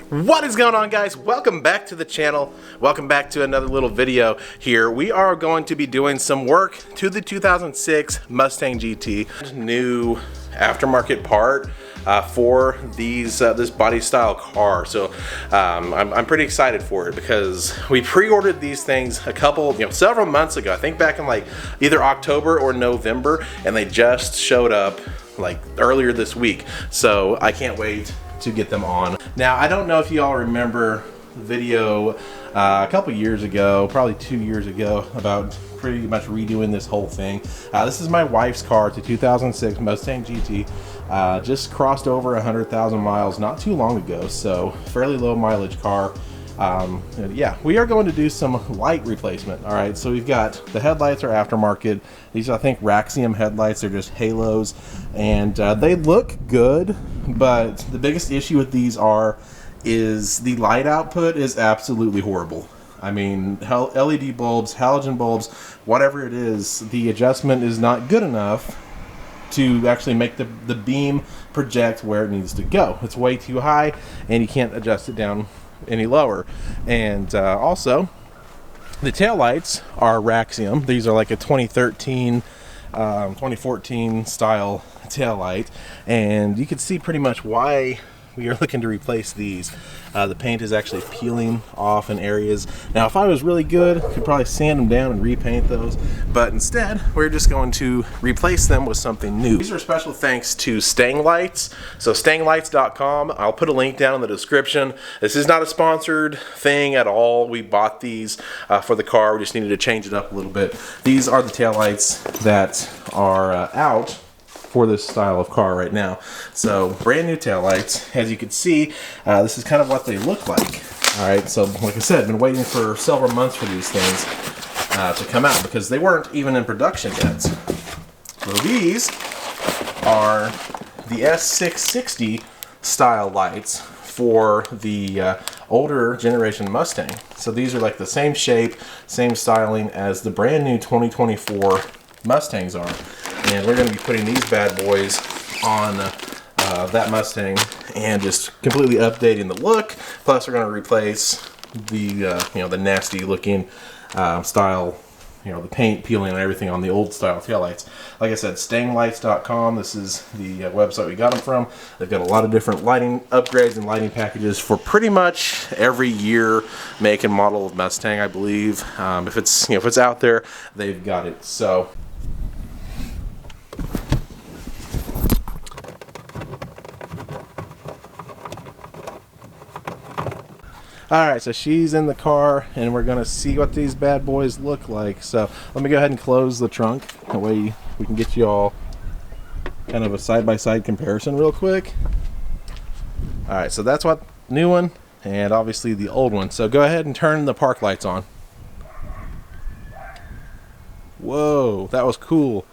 What is going on, guys? Welcome back to the channel. Welcome back to another little video here. We are going to be doing some work to the 2006 Mustang GT. New aftermarket part for this body style car. So I'm pretty excited for it because we pre-ordered these things several months ago. I think back in like either October or November, and they just showed up like earlier this week. So I can't wait to get them on. Now, I don't know if you all remember the video a couple years ago, probably 2 years ago, about pretty much redoing this whole thing. This is my wife's car. It's a 2006 Mustang GT. Just crossed over 100,000 miles not too long ago, so fairly low mileage car. Yeah, we are going to do some light replacement. All right, so we've got the headlights are aftermarket. These are, I think, Raxium headlights. They're just halos, and they look good, but the biggest issue with these is the light output is absolutely horrible. I mean, LED bulbs, halogen bulbs, whatever it is, the adjustment is not good enough to actually make the beam project where it needs to go. It's way too high, and you can't adjust it down any lower. And also, the taillights are Raxium. These are like a 2013 2014 style taillight, and you can see pretty much why we are looking to replace these. The paint is actually peeling off in areas. Now, if I was really good, I could probably sand them down and repaint those, but instead we're just going to replace them with something new. These are special thanks to Stang Lights. So StangLights.com. I'll put a link down in the description. This is not a sponsored thing at all. We bought these for the car. We just needed to change it up a little bit. These are the taillights that are out for this style of car right now. So brand new taillights. As you can see, this is kind of what they look like. All right, so like I said, been waiting for several months for these things to come out because they weren't even in production yet. So these are the S660 style lights for the older generation Mustang. So these are like the same shape, same styling as the brand new 2024 Mustangs are. And we're going to be putting these bad boys on that Mustang and just completely updating the look. Plus, we're going to replace the the nasty looking style, the paint peeling and everything on the old style taillights. Like I said, StangLights.com. This is the website we got them from. They've got a lot of different lighting upgrades and lighting packages for pretty much every year, make and model of Mustang, I believe. If it's out there, they've got it. So. Alright, so she's in the car, and we're going to see what these bad boys look like. So let me go ahead and close the trunk. That way we can get you all kind of a side-by-side comparison real quick. Alright, so that's what new one, and obviously the old one. So go ahead and turn the park lights on. Whoa, that was cool.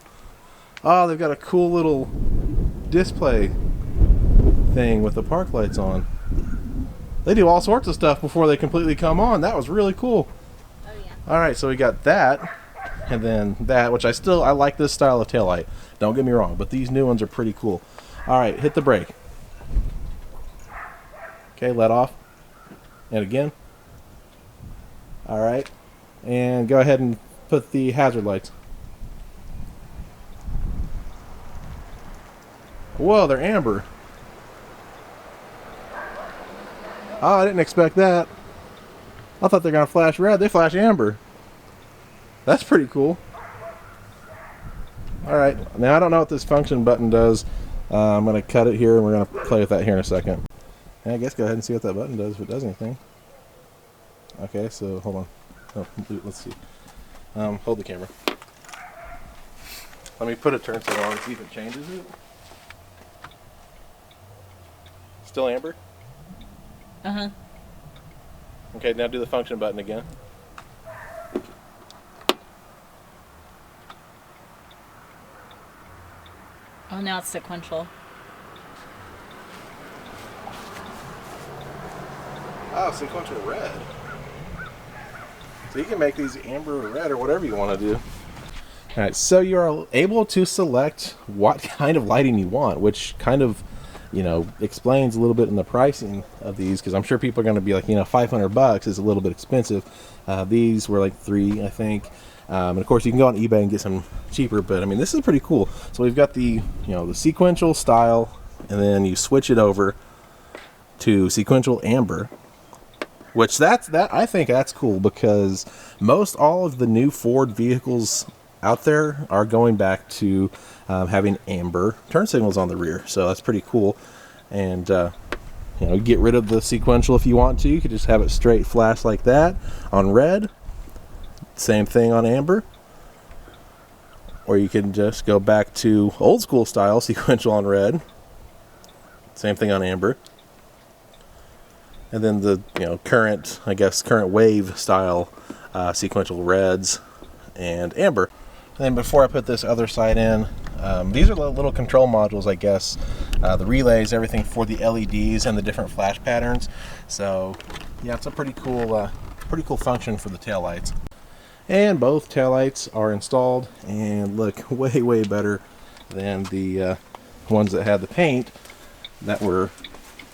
Oh, they've got a cool little display thing with the park lights on. They do all sorts of stuff before they completely come on. That was really cool. Oh, yeah. All right, so we got that, and then that, which I like this style of taillight. Don't get me wrong, but these new ones are pretty cool. All right, hit the brake. Okay, let off. And again. All right, and go ahead and put the hazard lights. Whoa, they're amber. Oh, I didn't expect that. I thought they're going to flash red. They flash amber. That's pretty cool. Alright, now I don't know what this function button does. I'm going to cut it here, and we're going to play with that here in a second. And I guess go ahead and see what that button does, if it does anything. Okay, so hold on. Oh, let's see. Hold the camera. Let me put a turn signal on and see if it changes it. Still amber? Uh-huh. Okay, now do the function button again. Oh, now it's sequential. Oh, sequential red. So you can make these amber or red or whatever you want to do. Alright, so you're able to select what kind of lighting you want, which kind of you know, explains a little bit in the pricing of these, because I'm sure people are going to be like, you know, $500 is a little bit expensive. These were like $3, I think. And of course you can go on eBay and get some cheaper, but I mean, this is pretty cool. So we've got the, you know, the sequential style, and then you switch it over to sequential amber, which I think that's cool, because most all of the new Ford vehicles out there are going back to having amber turn signals on the rear. So that's pretty cool. And you know, get rid of the sequential if you want to. You could just have it straight flash like that on red. Same thing on amber. Or you can just go back to old school style sequential on red. Same thing on amber. And then the, you know, current, I guess, current wave style sequential reds and amber. And then before I put this other side in, these are little control modules, I guess. The relays, everything for the LEDs and the different flash patterns. So yeah, it's a pretty cool function for the taillights. And both taillights are installed and look way better than the ones that had the paint that were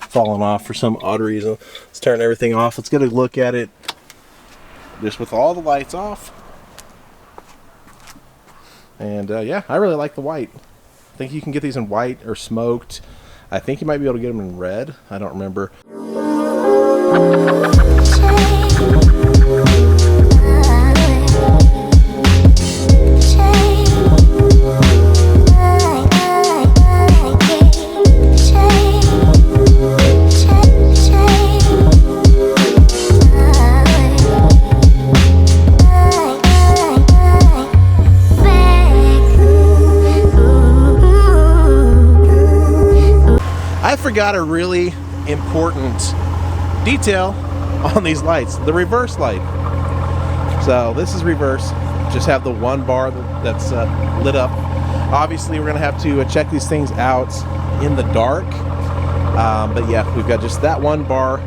falling off for some odd reason. Let's turn everything off. Let's get a look at it just with all the lights off. And yeah, I really like the white. I think you can get these in white or smoked. I think you might be able to get them in red. I don't remember. I forgot a really important detail on these lights, the reverse light. So this is reverse, just have the one bar that's lit up. Obviously we're gonna have to check these things out in the dark, but yeah, we've got just that one bar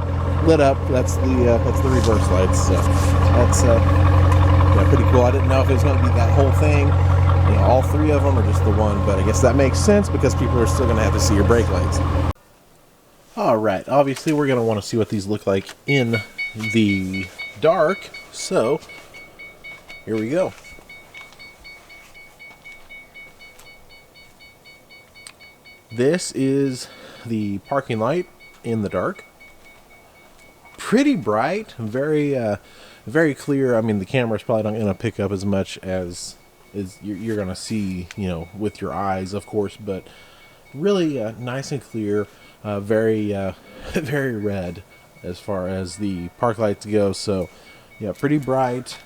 lit up. That's the reverse lights. So that's yeah, pretty cool. I didn't know if it was gonna be that whole thing, you know, all three of them or just the one, but I guess that makes sense because people are still gonna have to see your brake lights. Alright, obviously we're going to want to see what these look like in the dark, so here we go. This is the parking light in the dark. Pretty bright, very clear. I mean, the camera's probably not going to pick up as much as you're going to see, you know, with your eyes, of course, but really nice and clear. Very red as far as the park lights go. So yeah, pretty bright.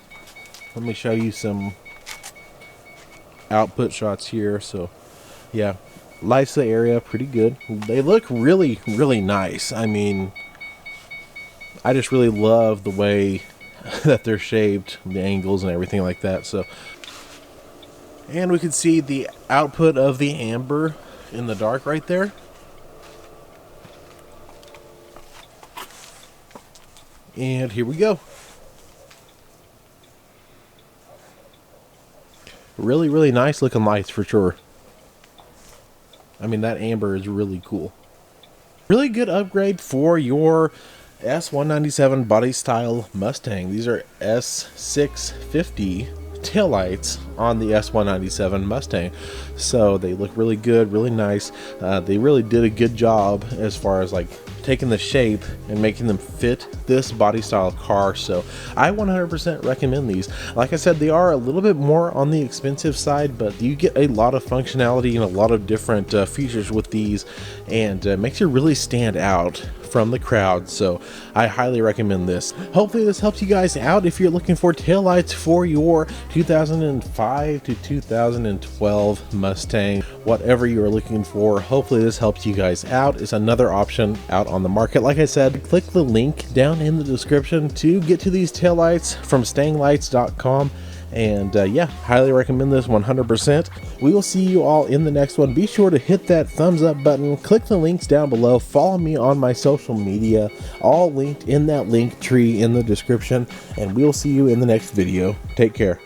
Let me show you some output shots here. So yeah, lights the area pretty good. They look really nice. I mean, I just really love the way that they're shaped, the angles and everything like that. So, and we can see the output of the amber in the dark right there. And here we go. Really nice looking lights for sure. I mean, that amber is really cool. Really good upgrade for your S197 body style Mustang. These are S650 taillights on the S197 Mustang. So they look really good, really nice. They really did a good job as far as like taking the shape and making them fit this body style car. So I 100% recommend these. Like I said, they are a little bit more on the expensive side, but you get a lot of functionality and a lot of different features with these, and makes you really stand out from the crowd. So I highly recommend this. Hopefully this helps you guys out if you're looking for taillights for your 2005 to 2012 Mustang, whatever you're looking for. Hopefully this helps you guys out. It's another option out on the market. Like I said, click the link down in the description to get to these taillights from stanglights.com. And yeah, highly recommend this 100%. We will see you all in the next one. Be sure to hit that thumbs up button, click the links down below, follow me on my social media, all linked in that link tree in the description, and we'll see you in the next video. Take care.